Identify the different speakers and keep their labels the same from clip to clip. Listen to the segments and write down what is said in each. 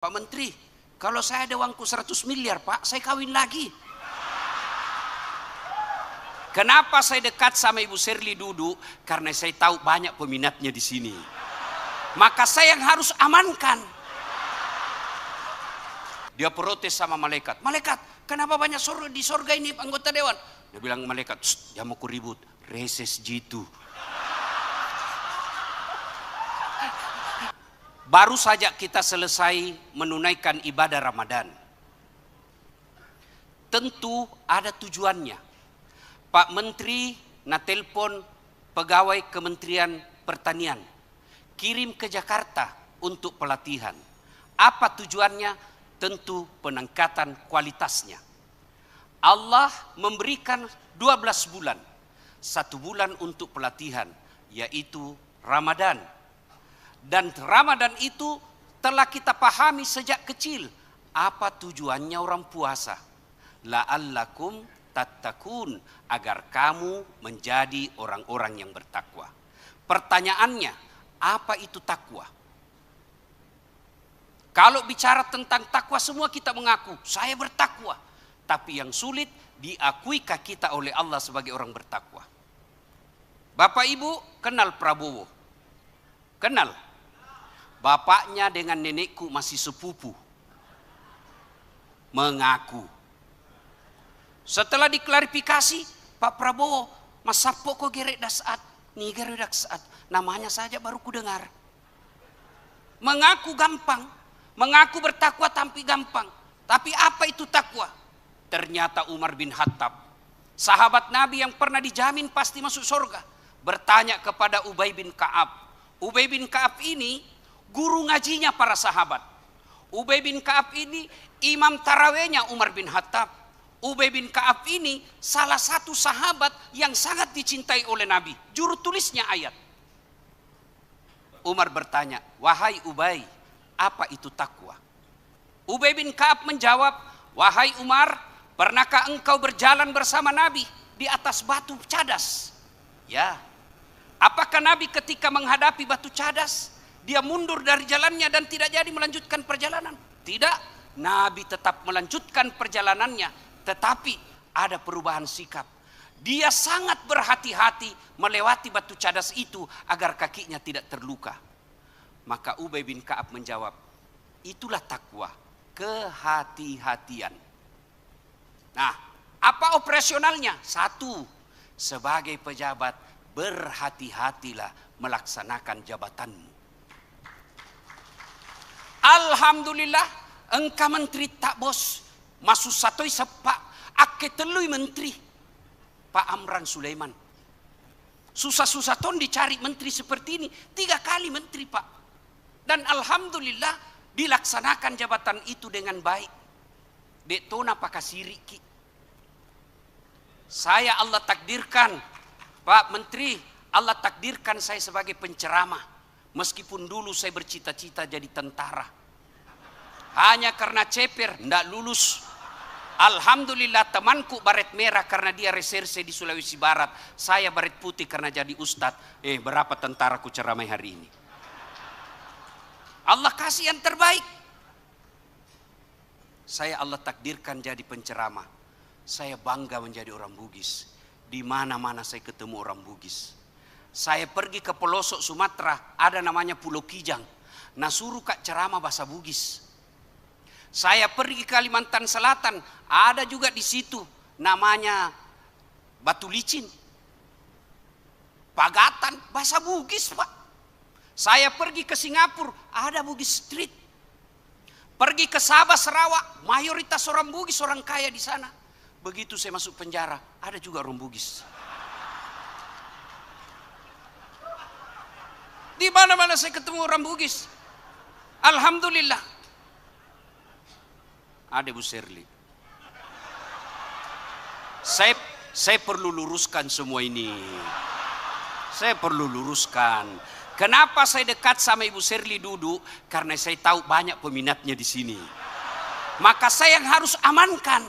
Speaker 1: Pak Menteri, kalau saya ada uangku 100 miliar Pak, saya kawin lagi. Kenapa saya dekat sama Ibu Sherly duduk? Karena saya tahu banyak peminatnya di sini. Maka saya yang harus amankan. Dia protes sama malaikat. Malaikat, kenapa banyak di sorga ini anggota dewan? Dia bilang malaikat, jangan mau ribut, reses jitu. Baru saja kita selesai menunaikan ibadah Ramadan. Tentu ada tujuannya. Pak Menteri natelpon pegawai Kementerian Pertanian, kirim ke Jakarta untuk pelatihan. Apa tujuannya? Tentu peningkatan kualitasnya. Allah memberikan 12 bulan. 1 bulan untuk pelatihan, yaitu Ramadan. Dan Ramadan itu telah kita pahami sejak kecil. Apa tujuannya orang puasa? La'allakum tattaqun, agar kamu menjadi orang-orang yang bertakwa. Pertanyaannya, apa itu takwa? Kalau bicara tentang takwa, semua kita mengaku, saya bertakwa. Tapi yang sulit, diakuikah kita oleh Allah sebagai orang bertakwa? Bapak Ibu kenal Prabowo? Kenal? Bapaknya dengan nenekku masih sepupu. Mengaku. Setelah diklarifikasi, Pak Prabowo, Mas Sapo kok gerek dasat, nih gerek dasat, namanya saja baru ku dengar. Mengaku gampang, mengaku bertakwa tapi gampang. Tapi apa itu takwa? Ternyata Umar bin Khattab, sahabat Nabi yang pernah dijamin pasti masuk surga, bertanya kepada Ubay bin Ka'ab. Ubay bin Ka'ab ini guru ngajinya para sahabat. Ubay bin Ka'ab ini imam tarawehnya Umar bin Khattab. Ubay bin Ka'ab ini salah satu sahabat yang sangat dicintai oleh Nabi. Juru tulisnya ayat. Umar bertanya, wahai Ubay, apa itu takwa? Ubay bin Ka'ab menjawab, wahai Umar, pernahkah engkau berjalan bersama Nabi di atas batu cadas? Ya. Apakah Nabi ketika menghadapi batu cadas, dia mundur dari jalannya dan tidak jadi melanjutkan perjalanan? Tidak, Nabi tetap melanjutkan perjalanannya, tetapi ada perubahan sikap. Dia sangat berhati-hati melewati batu cadas itu agar kakinya tidak terluka. Maka Ubay bin Ka'ab menjawab, itulah takwa, kehati-hatian. Nah, apa operasionalnya? 1, sebagai pejabat berhati-hatilah melaksanakan jabatanmu. Alhamdulillah, engkau menteri tak bos, masu satoi sepak, ake telui menteri, Pak Amran Sulaiman. Susah-susah ton dicari menteri seperti ini, 3 kali menteri Pak. Dan alhamdulillah dilaksanakan jabatan itu dengan baik. Dek tona pakasiriki. Saya Allah takdirkan, Pak Menteri, Allah takdirkan saya sebagai penceramah. Meskipun dulu saya bercita-cita jadi tentara. Hanya karena ceper, tidak lulus. Alhamdulillah temanku baret merah karena dia reserse di Sulawesi Barat. Saya baret putih karena jadi ustadz. Berapa tentaraku ceramai hari ini. Allah kasih yang terbaik. Saya Allah takdirkan jadi penceramah. Saya bangga menjadi orang Bugis. Di mana-mana saya ketemu orang Bugis. Saya pergi ke pelosok Sumatera, ada namanya Pulau Kijang. Nah suruh kak ceramah bahasa Bugis. Saya pergi ke Kalimantan Selatan, ada juga di situ namanya Batu Licin. Pagatan, bahasa Bugis Pak. Saya pergi ke Singapura, ada Bugis Street. Pergi ke Sabah, Sarawak, mayoritas orang Bugis, orang kaya di sana. Begitu saya masuk penjara, ada juga orang Bugis. Di mana-mana saya ketemu orang Bugis. Alhamdulillah. Ada Bu Sherly. Saya perlu luruskan semua ini. Saya perlu luruskan. Kenapa saya dekat sama Ibu Sherly duduk? Karena saya tahu banyak peminatnya di sini. Maka saya yang harus amankan.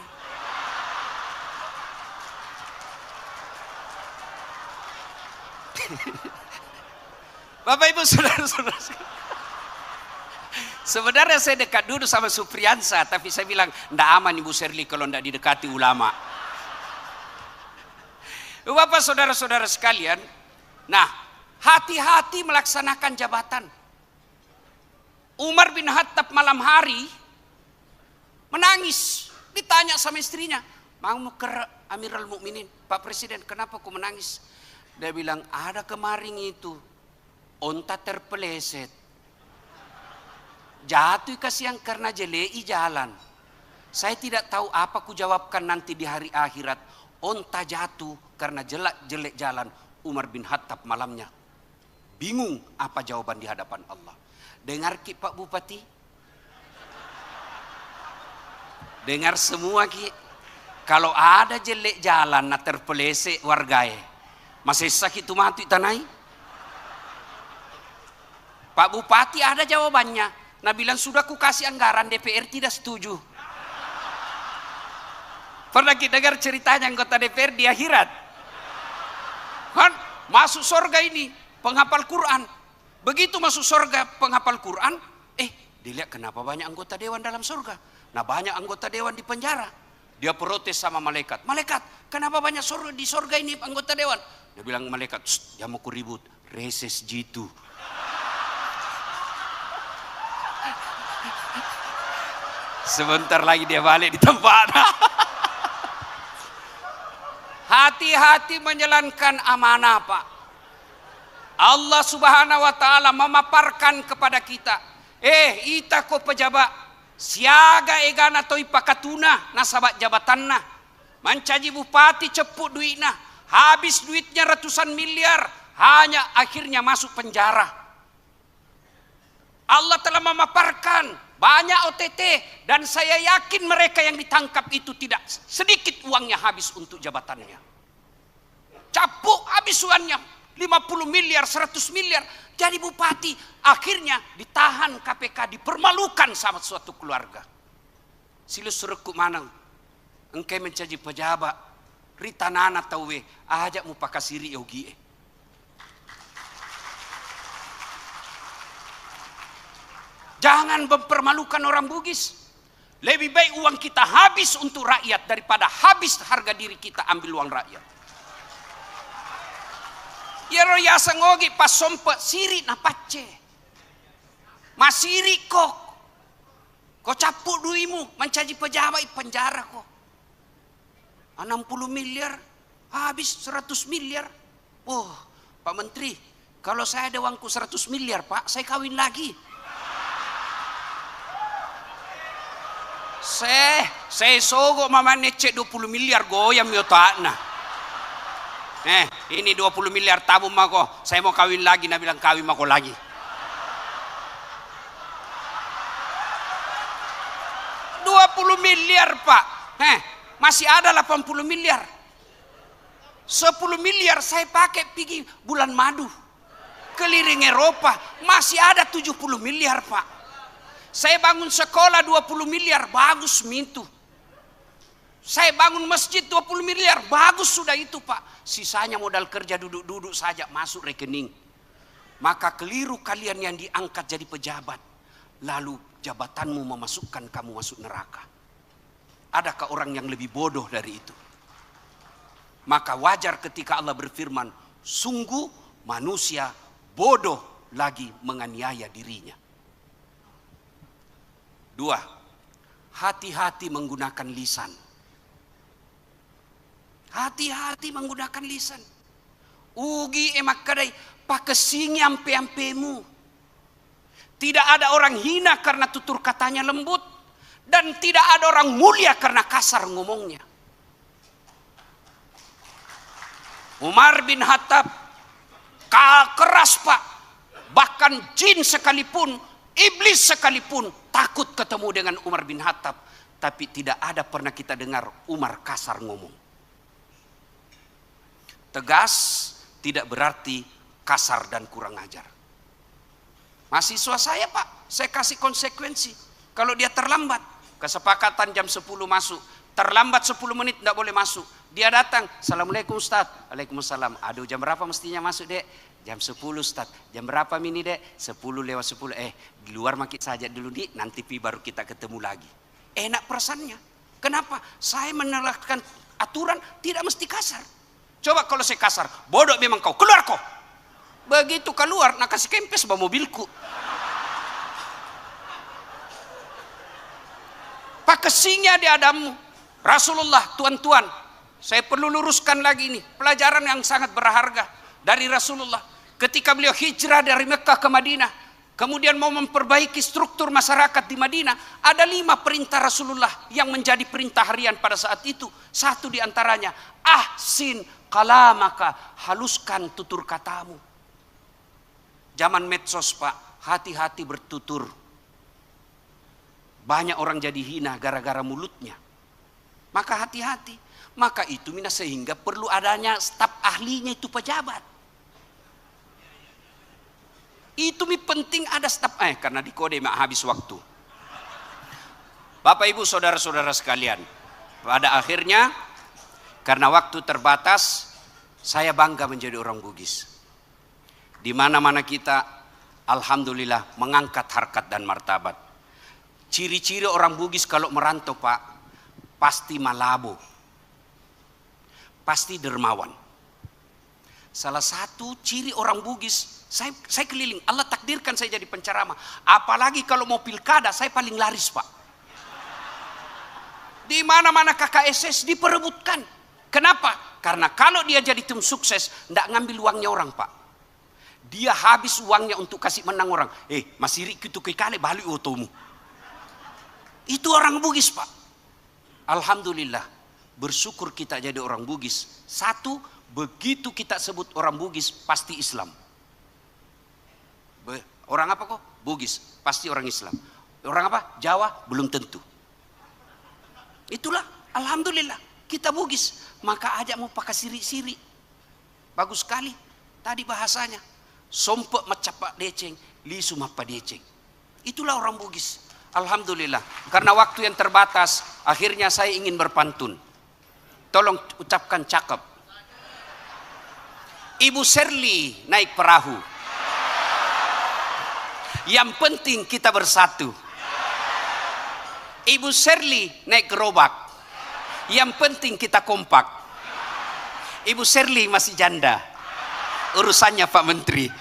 Speaker 1: Bapak Ibu saudara-saudara, Sebenarnya saya dekat dulu sama Supriyansa, tapi saya bilang, ndak aman Ibu Sherly kalau ndak didekati ulama. Bapak saudara-saudara sekalian, nah, hati-hati melaksanakan jabatan. Umar bin Khattab malam hari menangis, ditanya sama istrinya, mau ke Amirul Mukminin, Pak Presiden, kenapa kau menangis? Dia bilang, ada kemarin itu onta terpeleset, jatuh ke siang karena jelei jalan. Saya tidak tahu apa ku jawabkan nanti di hari akhirat. Onta jatuh karena jelek jalan. Umar bin Khattab malamnya bingung apa jawaban di hadapan Allah. Dengar Ki Pak Bupati, dengar semua Ki, kalau ada jelek jalan na terpelesek wargae, masih sakit tu mati tanai. Pak Bupati ada jawabannya. Nah bilang sudah ku kasih anggaran, DPR tidak setuju. Pernah kita dengar ceritanya anggota DPR di akhirat? Kan masuk surga ini penghafal Quran. Begitu masuk surga penghafal Quran, dilihat kenapa banyak anggota dewan dalam surga. Nah banyak anggota dewan di penjara. Dia protes sama malaikat. Malaikat, kenapa banyak di surga ini anggota dewan? Dia bilang malaikat, jangan mau ribut, reses jitu. Sebentar lagi dia balik di tempat. Hati-hati menjalankan amanah Pak. Allah Subhanahu wa taala memaparkan kepada kita, ita ko pejabat siaga egana toi pakatuna nasabat jabatanna. Mancaji bupati ceput duitna, habis duitnya ratusan miliar, hanya akhirnya masuk penjara. Allah telah memaparkan banyak OTT, dan saya yakin mereka yang ditangkap itu tidak sedikit uangnya habis untuk jabatannya. Capuk habis uangnya 50 miliar, 100 miliar. Jadi bupati akhirnya ditahan KPK, dipermalukan sama suatu keluarga. Silus suruhku mana engkau mencaji pejabat ritanana tawe ajak mu pakasiri yogi. Jangan mempermalukan orang Bugis. Lebih baik uang kita habis untuk rakyat daripada habis harga diri kita ambil uang rakyat. Ya royasa ngogi pas sompet siri na pace. Masiri kok. Kau capuk duimu mencaji pejabat penjara kok. 60 miliar habis 100 miliar. Oh, Pak Menteri, kalau saya ada uangku 100 miliar Pak, saya kawin lagi. Saya sogok mama necek 20 miliar goyam yo takna. Ini 20 miliar tabung mako. Saya mau kawin lagi, nah bilang kawin mako lagi. $20 miliar Pak. Masih ada 80 miliar. 10 miliar saya pakai pergi bulan madu. Keliling Eropa. Masih ada 70 miliar Pak. Saya bangun sekolah 20 miliar, bagus mintu. Saya bangun masjid 20 miliar, bagus sudah itu Pak. Sisanya modal kerja duduk-duduk saja masuk rekening. Maka keliru kalian yang diangkat jadi pejabat. Lalu jabatanmu memasukkan kamu masuk neraka. Adakah orang yang lebih bodoh dari itu? Maka wajar ketika Allah berfirman, sungguh manusia bodoh lagi menganiaya dirinya. 2. Hati-hati menggunakan lisan. Hati-hati menggunakan lisan. Ugi emak kadai pakesingi ampe-ampemu. Tidak ada orang hina karena tutur katanya lembut, dan tidak ada orang mulia karena kasar ngomongnya. Umar bin Khattab keras Pak. Bahkan jin sekalipun, iblis sekalipun takut ketemu dengan Umar bin Khattab. Tapi tidak ada pernah kita dengar Umar kasar ngomong. Tegas tidak berarti kasar dan kurang ajar. Mahasiswa saya Pak, saya kasih konsekuensi. Kalau dia terlambat, kesepakatan jam 10 masuk. Terlambat 10 menit tidak boleh masuk. Dia datang, Assalamualaikum Ustaz. Waalaikumsalam. Aduh jam berapa mestinya masuk dek? Jam 10 Ustaz. Jam berapa Mini Dek? 10:10. Di luar makin saja dulu Dik, nanti baru kita ketemu lagi. Enak perasaannya. Kenapa? Saya menerapkan aturan tidak mesti kasar. Coba kalau saya kasar, bodoh memang kau, keluar kau. Begitu keluar, nak kasih kempes bawa mobilku. Pakesinya di Adamu. Rasulullah, tuan-tuan, saya perlu luruskan lagi ini. Pelajaran yang sangat berharga dari Rasulullah. Ketika beliau hijrah dari Mekah ke Madinah, kemudian mau memperbaiki struktur masyarakat di Madinah, ada 5 perintah Rasulullah yang menjadi perintah harian pada saat itu. Satu di antaranya, ahsin kalamaka, haluskan tutur katamu. Zaman medsos Pak, hati-hati bertutur. Banyak orang jadi hina gara-gara mulutnya. Maka hati-hati. Maka itu sehingga perlu adanya staf ahlinya itu pejabat. Itu penting ada staf karena di kode habis waktu. Bapak Ibu saudara-saudara sekalian, pada akhirnya karena waktu terbatas, saya bangga menjadi orang Bugis. Di mana-mana kita alhamdulillah mengangkat harkat dan martabat. Ciri-ciri orang Bugis kalau merantau Pak, pasti malabo. Pasti dermawan. Salah satu ciri orang Bugis, saya keliling, Allah takdirkan saya jadi penceramah. Apalagi kalau mau pilkada, saya paling laris Pak. Di mana-mana KKSS diperebutkan. Kenapa? Karena kalau dia jadi tim sukses, tidak ngambil uangnya orang Pak. Dia habis uangnya untuk kasih menang orang. Masih riku tuh kali balik otomu. Itu orang Bugis Pak. Alhamdulillah, bersyukur kita jadi orang Bugis. Satu, begitu kita sebut orang Bugis pasti Islam. Orang apa kok? Bugis, pasti orang Islam. Orang apa? Jawa, belum tentu. Itulah, alhamdulillah, kita Bugis. Maka ajak mau pakai siri-siri. Bagus sekali. Tadi bahasanya. Sompek macapak deceng, lisu mapa deceng. Itulah orang Bugis. Alhamdulillah. Karena waktu yang terbatas, akhirnya saya ingin berpantun. Tolong ucapkan cakep. Ibu Serli naik perahu. Yang penting kita bersatu. Ibu Serli naik gerobak. Yang penting kita kompak. Ibu Serli masih janda. Urusannya Pak Menteri.